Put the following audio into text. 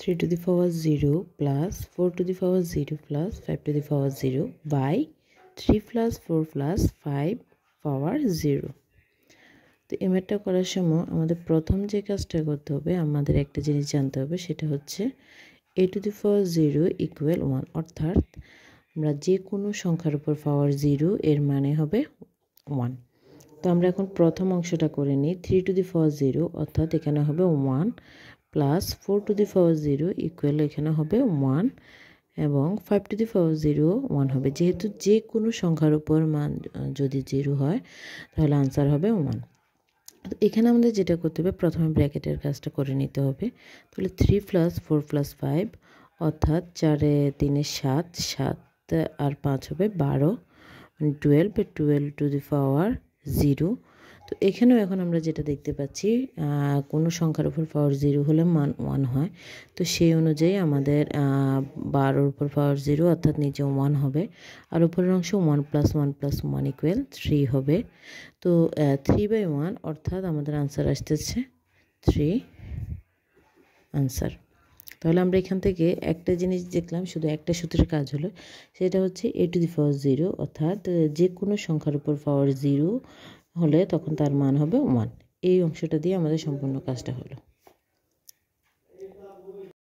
3 to the power 0 plus 4 to the power 0 plus 5 to the power 0 by 3 plus 4 plus 5 power 0। তো এই ম্যাথটা করার সময় আমাদের প্রথম যে কাজটা করতে হবে, আমাদের একটা জিনিস জানতে হবে, সেটা হচ্ছে a to the power 0 equal 1, অর্থাৎ আমরা যে কোনো সংখ্যার উপর পাওয়ার 0 এর মানে হবে 1। তো আমরা এখন প্রথম অংশটা করে নিই। 3 to the power 0 অর্থাৎ এখানে হবে 1 plus 4 to the power 0 equal এখানে হবে 1 এবং 5 to the power 0 1 হবে। যেহেতু যে কোনো সংখ্যার উপর মান যদি 0 হয় তাহলে আনসার হবে 1। তো এখানে আমাদের যেটা করতে হবে, প্রথমে ব্র্যাকেটের কাজটা করে নিতে হবে। তাহলে 3 প্লাস 4 প্লাস 5 অর্থাৎ 4 এ 3 এ 7, 7 আর 5 হবে 12, মানে 12 টু দি পাওয়ার 0। তো এখানেও এখন আমরা যেটা দেখতে পাচ্ছি, কোনো সংখ্যার উপর পাওয়ার 0 হলে মান 1 হয়। তো সেই অনুযায়ী আমাদের 12 উপর পাওয়ার 0 অর্থাৎ নিচেও 1 হবে, আর উপরের অংশ 1 প্লাস 1 প্লাস 1 ইকুয়াল 3 হবে। তো 3/1 অর্থাৎ আমাদের আনসার আসতেছে 3 আনসার। তাহলে আমরা এখান থেকে একটা জিনিস দেখলাম, শুধু একটা সূত্রের কাজ হলো, সেটা হচ্ছে a to the power 0 অর্থাৎ যে কোনো সংখ্যার উপর পাওয়ার 0 হলে তখন তার মান হবে 1। এই অংশটা দিয়ে আমাদের সম্পূর্ণ কাজটা হলো।